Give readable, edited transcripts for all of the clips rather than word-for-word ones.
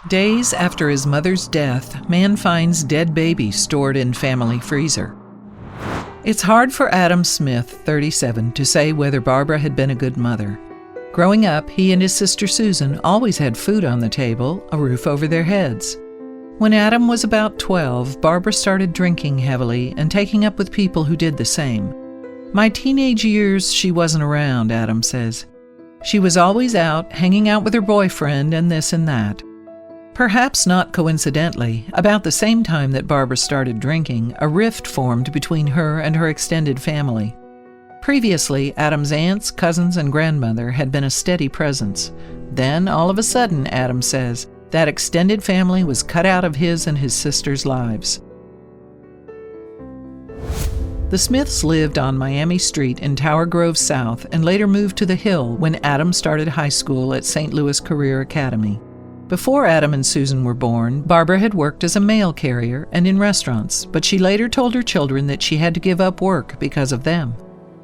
Days after his mother's death, man finds dead baby stored in family freezer. It's hard for Adam Smith, 37, to say whether Barbara had been a good mother. Growing up, he and his sister Susan always had food on the table, a roof over their heads. When Adam was about 12, Barbara started drinking heavily and taking up with people who did the same. My teenage years, she wasn't around, Adam says. She was always out, hanging out with her boyfriend and this and that. Perhaps not coincidentally, about the same time that Barbara started drinking, a rift formed between her and her extended family. Previously, Adam's aunts, cousins, and grandmother had been a steady presence. Then, all of a sudden, Adam says, that extended family was cut out of his and his sister's lives. The Smiths lived on Miami Street in Tower Grove South and later moved to the Hill when Adam started high school at St. Louis Career Academy. Before Adam and Susan were born, Barbara had worked as a mail carrier and in restaurants, but she later told her children that she had to give up work because of them.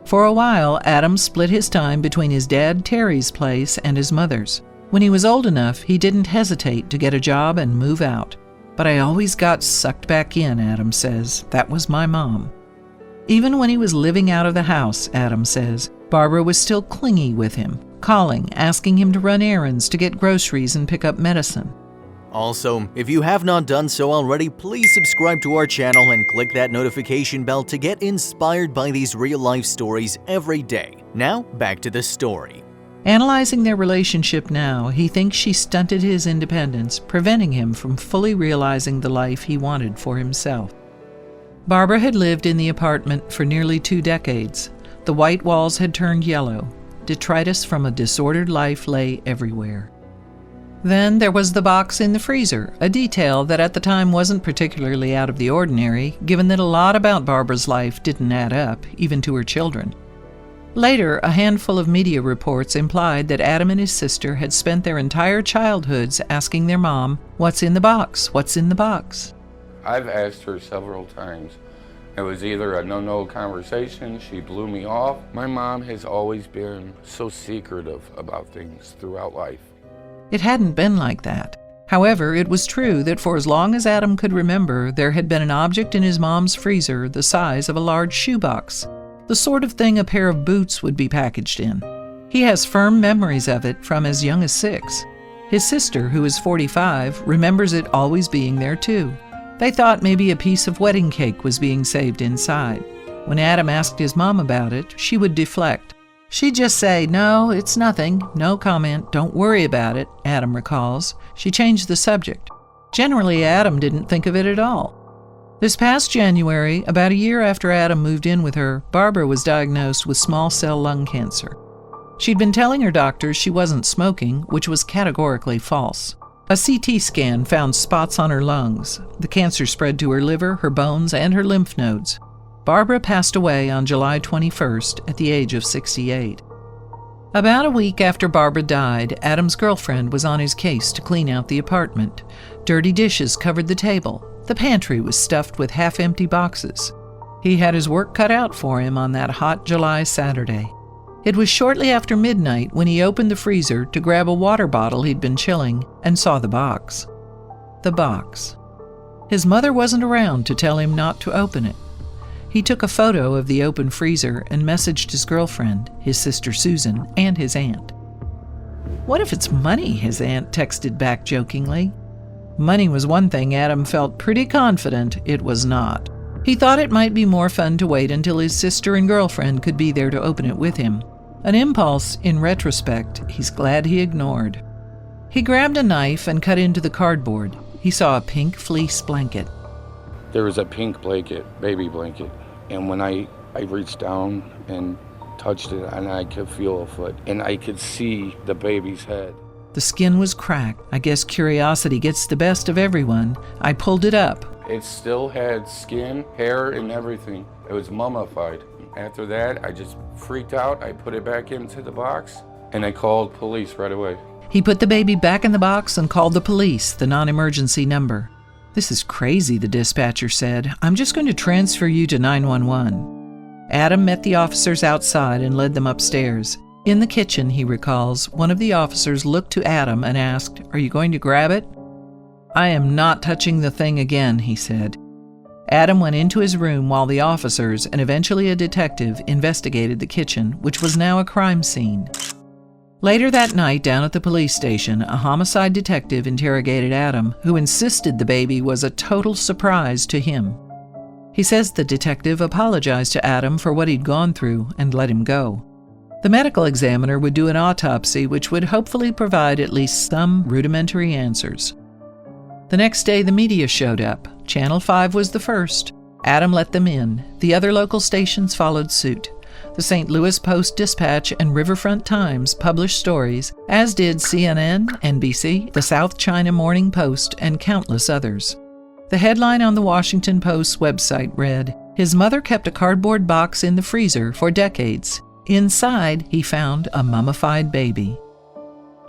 For a while, Adam split his time between his dad Terry's place and his mother's. When he was old enough, he didn't hesitate to get a job and move out. But I always got sucked back in, Adam says. That was my mom. Even when he was living out of the house, Adam says, Barbara was still clingy with him, calling, asking him to run errands, to get groceries and pick up medicine. Also, if you have not done so already, please subscribe to our channel and click that notification bell to get inspired by these real-life stories every day. Now, back to the story. Analyzing their relationship now, he thinks she stunted his independence, preventing him from fully realizing the life he wanted for himself. Barbara had lived in the apartment for nearly 2 decades. The white walls had turned yellow. Detritus from a disordered life lay everywhere. Then there was the box in the freezer, a detail that at the time wasn't particularly out of the ordinary, given that a lot about Barbara's life didn't add up, even to her children. Later, a handful of media reports implied that Adam and his sister had spent their entire childhoods asking their mom, "What's in the box? What's in the box?" I've asked her several times. It was either a no-no conversation, she blew me off. My mom has always been so secretive about things throughout life. It hadn't been like that. However, it was true that for as long as Adam could remember, there had been an object in his mom's freezer the size of a large shoebox, the sort of thing a pair of boots would be packaged in. He has firm memories of it from as young as 6. His sister, who is 45, remembers it always being there too. They thought maybe a piece of wedding cake was being saved inside. When Adam asked his mom about it, she would deflect. She'd just say, "No, it's nothing, no comment, don't worry about it," Adam recalls. She changed the subject. Generally, Adam didn't think of it at all. This past January, about a year after Adam moved in with her, Barbara was diagnosed with small cell lung cancer. She'd been telling her doctors she wasn't smoking, which was categorically false. A CT scan found spots on her lungs. The cancer spread to her liver, her bones, and her lymph nodes. Barbara passed away on July 21st at the age of 68. About a week after Barbara died, Adam's girlfriend was on his case to clean out the apartment. Dirty dishes covered the table. The pantry was stuffed with half-empty boxes. He had his work cut out for him on that hot July Saturday. It was shortly after midnight when he opened the freezer to grab a water bottle he'd been chilling and saw the box. The box. His mother wasn't around to tell him not to open it. He took a photo of the open freezer and messaged his girlfriend, his sister Susan, and his aunt. "What if it's money?" his aunt texted back jokingly. Money was one thing Adam felt pretty confident it was not. He thought it might be more fun to wait until his sister and girlfriend could be there to open it with him. An impulse, in retrospect, he's glad he ignored. He grabbed a knife and cut into the cardboard. He saw a pink fleece blanket. There was a pink blanket, baby blanket, and when I reached down and touched it, and I could feel a foot, and I could see the baby's head. The skin was cracked. I guess curiosity gets the best of everyone. I pulled it up. It still had skin, hair, and everything. It was mummified. After that, I just freaked out. I put it back into the box, and I called police right away. He put the baby back in the box and called the police, the non-emergency number. "This is crazy," the dispatcher said. "I'm just going to transfer you to 911. Adam met the officers outside and led them upstairs. In the kitchen, he recalls, one of the officers looked to Adam and asked, "Are you going to grab it?" "I am not touching the thing again," he said. Adam went into his room while the officers and eventually a detective investigated the kitchen, which was now a crime scene. Later that night, down at the police station, a homicide detective interrogated Adam, who insisted the baby was a total surprise to him. He says the detective apologized to Adam for what he'd gone through and let him go. The medical examiner would do an autopsy which would hopefully provide at least some rudimentary answers. The next day, the media showed up. Channel 5 was the first. Adam let them in. The other local stations followed suit. The St. Louis Post-Dispatch and Riverfront Times published stories, as did CNN, NBC, the South China Morning Post, and countless others. The headline on the Washington Post's website read, "His mother kept a cardboard box in the freezer for decades. Inside, he found a mummified baby."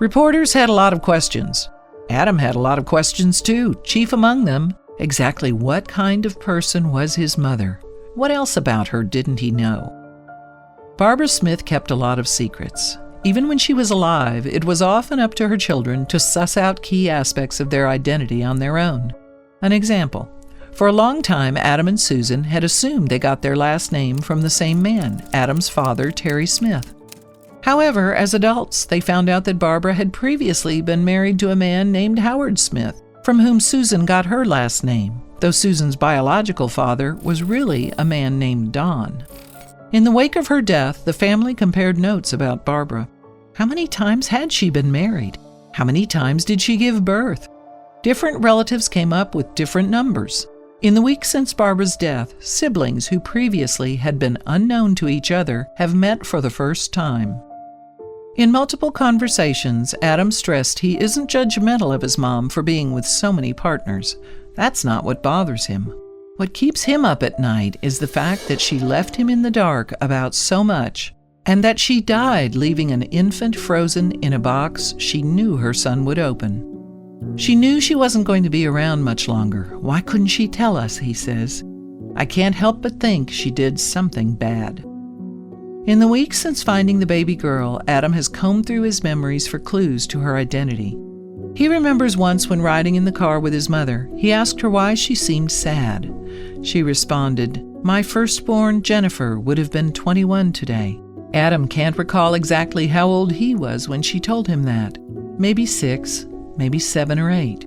Reporters had a lot of questions. Adam had a lot of questions too, chief among them, exactly what kind of person was his mother? What else about her didn't he know? Barbara Smith kept a lot of secrets. Even when she was alive, it was often up to her children to suss out key aspects of their identity on their own. An example. For a long time, Adam and Susan had assumed they got their last name from the same man, Adam's father, Terry Smith. However, as adults, they found out that Barbara had previously been married to a man named Howard Smith, from whom Susan got her last name, though Susan's biological father was really a man named Don. In the wake of her death, the family compared notes about Barbara. How many times had she been married? How many times did she give birth? Different relatives came up with different numbers. In the week since Barbara's death, siblings who previously had been unknown to each other have met for the first time. In multiple conversations, Adam stressed he isn't judgmental of his mom for being with so many partners. That's not what bothers him. What keeps him up at night is the fact that she left him in the dark about so much, and that she died leaving an infant frozen in a box she knew her son would open. She knew she wasn't going to be around much longer. Why couldn't she tell us, he says. I can't help but think she did something bad. In the weeks since finding the baby girl, Adam has combed through his memories for clues to her identity. He remembers once when riding in the car with his mother, he asked her why she seemed sad. She responded, "My firstborn, Jennifer, would have been 21 today." Adam can't recall exactly how old he was when she told him that. Maybe 6, maybe 7 or 8.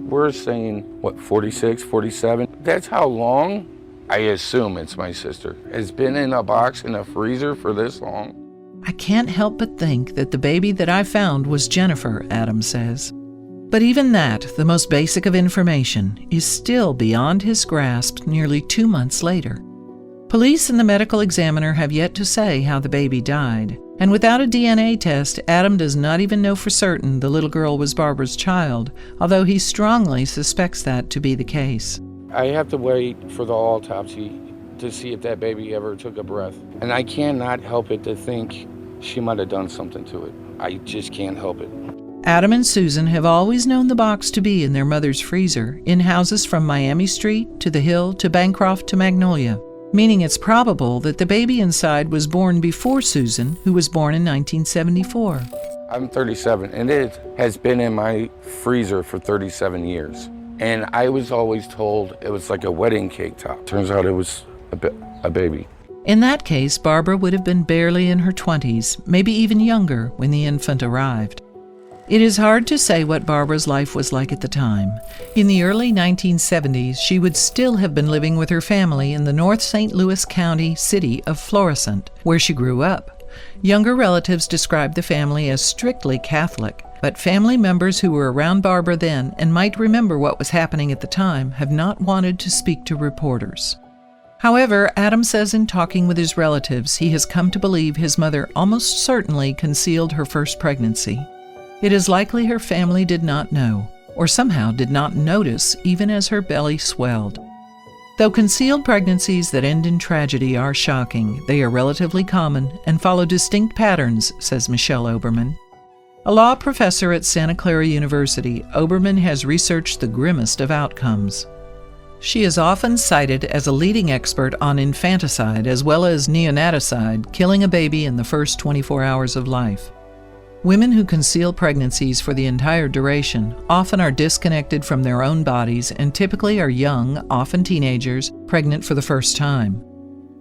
We're saying, 46, 47? That's how long? I assume it's my sister. Has been in a box in a freezer for this long? I can't help but think that the baby that I found was Jennifer, Adam says. But even that, the most basic of information, is still beyond his grasp nearly 2 months later. Police and the medical examiner have yet to say how the baby died. And without a DNA test, Adam does not even know for certain the little girl was Barbara's child, although he strongly suspects that to be the case. I have to wait for the autopsy to see if that baby ever took a breath. And I cannot help it to think she might have done something to it. I just can't help it. Adam and Susan have always known the box to be in their mother's freezer, in houses from Miami Street to the Hill to Bancroft to Magnolia, meaning it's probable that the baby inside was born before Susan, who was born in 1974. I'm 37, and it has been in my freezer for 37 years. And I was always told it was like a wedding cake top. Turns out it was a baby. In that case, Barbara would have been barely in her 20s, maybe even younger, when the infant arrived. It is hard to say what Barbara's life was like at the time. In the early 1970s, she would still have been living with her family in the North St. Louis County city of Florissant, where she grew up. Younger relatives described the family as strictly Catholic, but family members who were around Barbara then and might remember what was happening at the time have not wanted to speak to reporters. However, Adam says in talking with his relatives, he has come to believe his mother almost certainly concealed her first pregnancy. It is likely her family did not know, or somehow did not notice even as her belly swelled. Though concealed pregnancies that end in tragedy are shocking, they are relatively common and follow distinct patterns, says Michelle Oberman. A law professor at Santa Clara University, Oberman has researched the grimmest of outcomes. She is often cited as a leading expert on infanticide as well as neonaticide, killing a baby in the first 24 hours of life. Women who conceal pregnancies for the entire duration often are disconnected from their own bodies and typically are young, often teenagers, pregnant for the first time.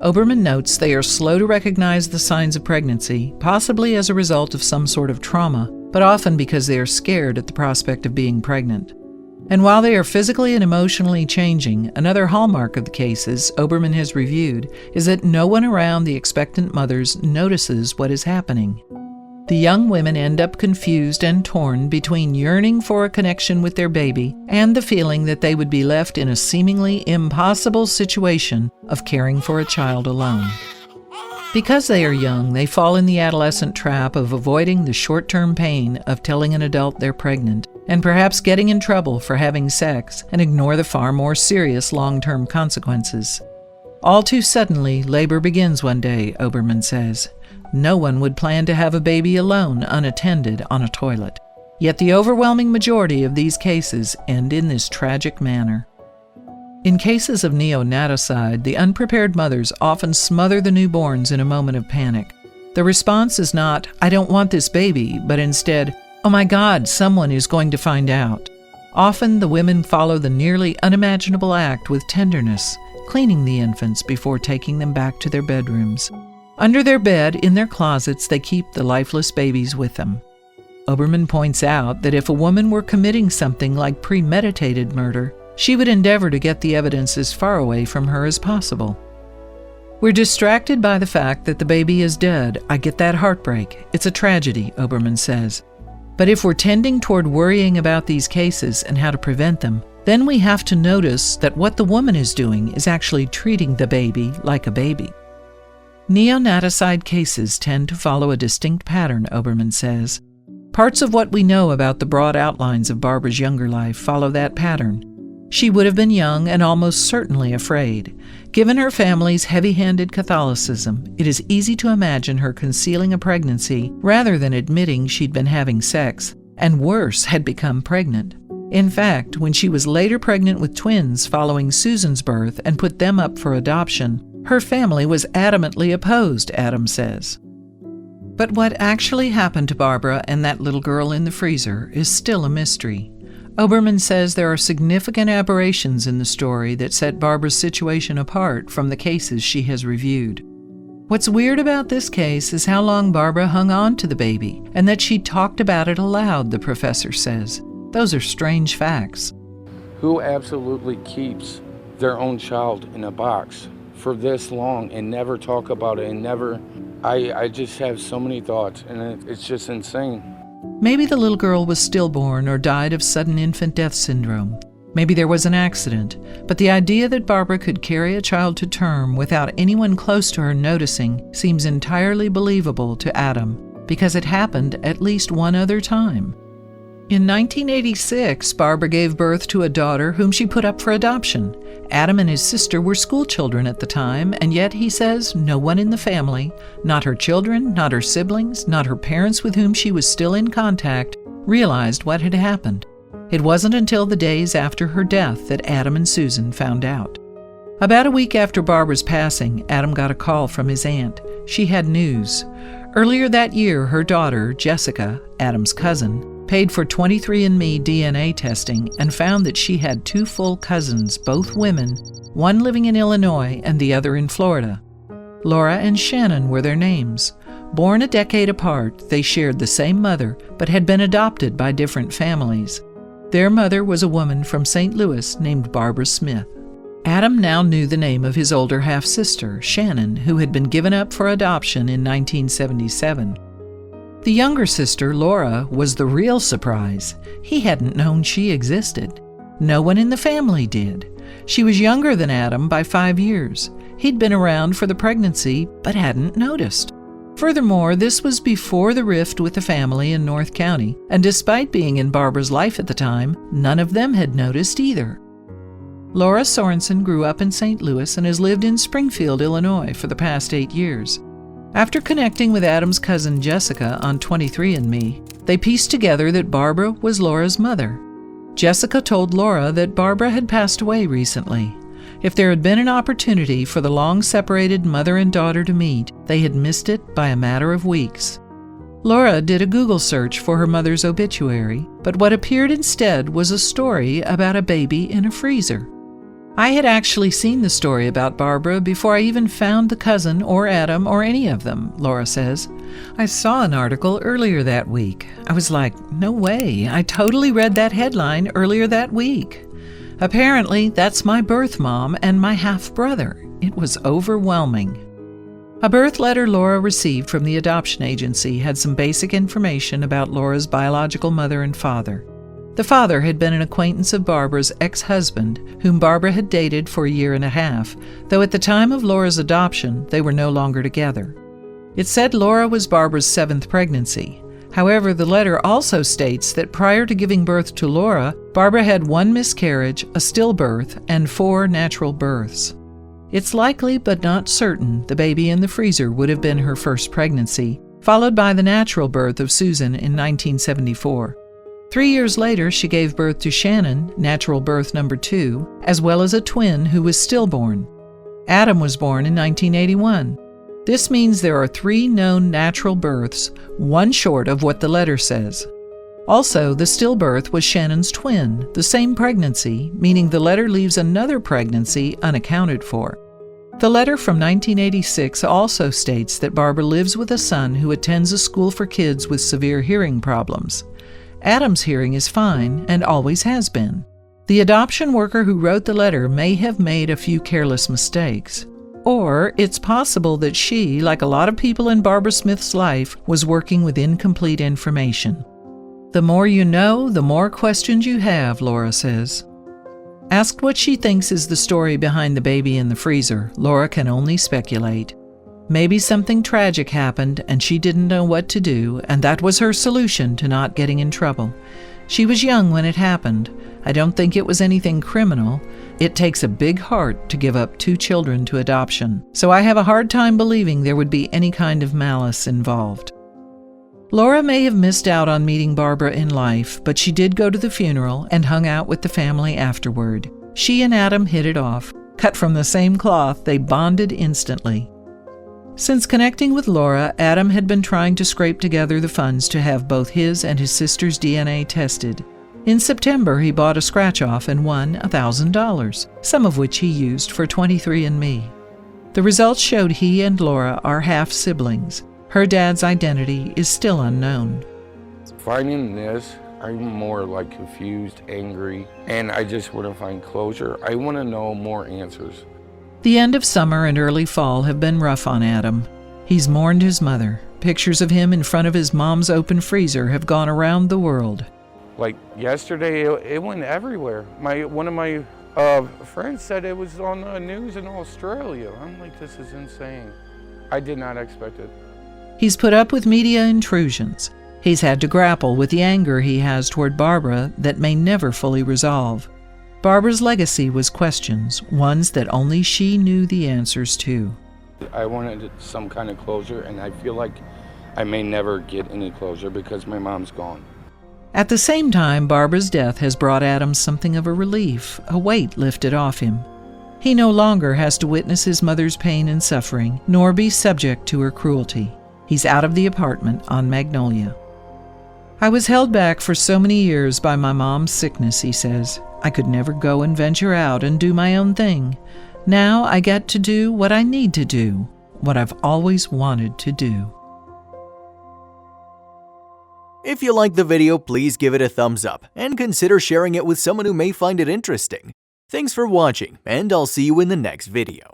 Oberman notes they are slow to recognize the signs of pregnancy, possibly as a result of some sort of trauma, but often because they are scared at the prospect of being pregnant. And while they are physically and emotionally changing, another hallmark of the cases Oberman has reviewed is that no one around the expectant mothers notices what is happening. The young women end up confused and torn between yearning for a connection with their baby and the feeling that they would be left in a seemingly impossible situation of caring for a child alone. Because they are young, they fall in the adolescent trap of avoiding the short-term pain of telling an adult they're pregnant, and perhaps getting in trouble for having sex, and ignore the far more serious long-term consequences. All too suddenly, labor begins one day, Oberman says. No one would plan to have a baby alone, unattended, on a toilet. Yet the overwhelming majority of these cases end in this tragic manner. In cases of neonaticide, the unprepared mothers often smother the newborns in a moment of panic. The response is not, "I don't want this baby," but instead, "Oh my God, someone is going to find out." Often the women follow the nearly unimaginable act with tenderness, cleaning the infants before taking them back to their bedrooms. Under their bed, in their closets, they keep the lifeless babies with them. Oberman points out that if a woman were committing something like premeditated murder, she would endeavor to get the evidence as far away from her as possible. "We're distracted by the fact that the baby is dead. I get that heartbreak. It's a tragedy," Oberman says. But if we're tending toward worrying about these cases and how to prevent them, then we have to notice that what the woman is doing is actually treating the baby like a baby. Neonaticide cases tend to follow a distinct pattern, Oberman says. Parts of what we know about the broad outlines of Barbara's younger life follow that pattern. She would have been young and almost certainly afraid. Given her family's heavy-handed Catholicism, it is easy to imagine her concealing a pregnancy rather than admitting she'd been having sex, and worse, had become pregnant. In fact, when she was later pregnant with twins following Susan's birth and put them up for adoption, her family was adamantly opposed, Adam says. But what actually happened to Barbara and that little girl in the freezer is still a mystery. Oberman says there are significant aberrations in the story that set Barbara's situation apart from the cases she has reviewed. What's weird about this case is how long Barbara hung on to the baby, and that she talked about it aloud, the professor says. Those are strange facts. Who absolutely keeps their own child in a box for this long and never talk about it and never... I just have so many thoughts, and it's just insane. Maybe the little girl was stillborn or died of sudden infant death syndrome. Maybe there was an accident, but the idea that Barbara could carry a child to term without anyone close to her noticing seems entirely believable to Adam, because it happened at least one other time. In 1986, Barbara gave birth to a daughter whom she put up for adoption. Adam and his sister were schoolchildren at the time, and yet, he says, no one in the family, not her children, not her siblings, not her parents with whom she was still in contact, realized what had happened. It wasn't until the days after her death that Adam and Susan found out. About a week after Barbara's passing, Adam got a call from his aunt. She had news. Earlier that year, her daughter, Jessica, Adam's cousin, paid for 23andMe DNA testing and found that she had two full cousins, both women, one living in Illinois and the other in Florida. Laura and Shannon were their names. Born a decade apart, they shared the same mother, but had been adopted by different families. Their mother was a woman from St. Louis named Barbara Smith. Adam now knew the name of his older half-sister, Shannon, who had been given up for adoption in 1977. The younger sister, Laura, was the real surprise. He hadn't known she existed. No one in the family did. She was younger than Adam by 5 years. He'd been around for the pregnancy, but hadn't noticed. Furthermore, this was before the rift with the family in North County, and despite being in Barbara's life at the time, none of them had noticed either. Laura Sorensen grew up in St. Louis and has lived in Springfield, Illinois for the past 8 years. After connecting with Adam's cousin Jessica on 23andMe, they pieced together that Barbara was Laura's mother. Jessica told Laura that Barbara had passed away recently. If there had been an opportunity for the long-separated mother and daughter to meet, they had missed it by a matter of weeks. Laura did a Google search for her mother's obituary, but what appeared instead was a story about a baby in a freezer. I had actually seen the story about Barbara before I even found the cousin or Adam or any of them, Laura says. I saw an article earlier that week. I was like, no way, I totally read that headline earlier that week. Apparently, that's my birth mom and my half-brother. It was overwhelming. A birth letter Laura received from the adoption agency had some basic information about Laura's biological mother and father. The father had been an acquaintance of Barbara's ex-husband, whom Barbara had dated for a year and a half, though at the time of Laura's adoption, they were no longer together. It said Laura was Barbara's 7th pregnancy. However, the letter also states that prior to giving birth to Laura, Barbara had 1 miscarriage, a stillbirth, and 4 natural births. It's likely, but not certain, the baby in the freezer would have been her first pregnancy, followed by the natural birth of Susan in 1974. 3 years later, she gave birth to Shannon, natural birth number 2, as well as a twin who was stillborn. Adam was born in 1981. This means there are 3 known natural births, 1 short of what the letter says. Also, the stillbirth was Shannon's twin, the same pregnancy, meaning the letter leaves another pregnancy unaccounted for. The letter from 1986 also states that Barbara lives with a son who attends a school for kids with severe hearing problems. Adam's hearing is fine and always has been. The adoption worker who wrote the letter may have made a few careless mistakes. Or it's possible that she, like a lot of people in Barbara Smith's life, was working with incomplete information. The more you know, the more questions you have, Laura says. Asked what she thinks is the story behind the baby in the freezer, Laura can only speculate. Maybe something tragic happened and she didn't know what to do, and that was her solution to not getting in trouble. She was young when it happened. I don't think it was anything criminal. It takes a big heart to give up 2 children to adoption, so I have a hard time believing there would be any kind of malice involved. Laura may have missed out on meeting Barbara in life, but she did go to the funeral and hung out with the family afterward. She and Adam hit it off. Cut from the same cloth, they bonded instantly. Since connecting with Laura, Adam had been trying to scrape together the funds to have both his and his sister's DNA tested. In September, he bought a scratch-off and won $1,000, some of which he used for 23andMe. The results showed he and Laura are half-siblings. Her dad's identity is still unknown. Finding this, I'm more like confused, angry, and I just want to find closure. I want to know more answers. The end of summer and early fall have been rough on Adam. He's mourned his mother. Pictures of him in front of his mom's open freezer have gone around the world. Like yesterday, it went everywhere. One of my friends said it was on the news in Australia. I'm like, this is insane. I did not expect it. He's put up with media intrusions. He's had to grapple with the anger he has toward Barbara that may never fully resolve. Barbara's legacy was questions, ones that only she knew the answers to. I wanted some kind of closure, and I feel like I may never get any closure because my mom's gone. At the same time, Barbara's death has brought Adam something of a relief, a weight lifted off him. He no longer has to witness his mother's pain and suffering, nor be subject to her cruelty. He's out of the apartment on Magnolia. I was held back for so many years by my mom's sickness, he says. I could never go and venture out and do my own thing. Now I get to do what I need to do, what I've always wanted to do. If you liked the video, please give it a thumbs up and consider sharing it with someone who may find it interesting. Thanks for watching, and I'll see you in the next video.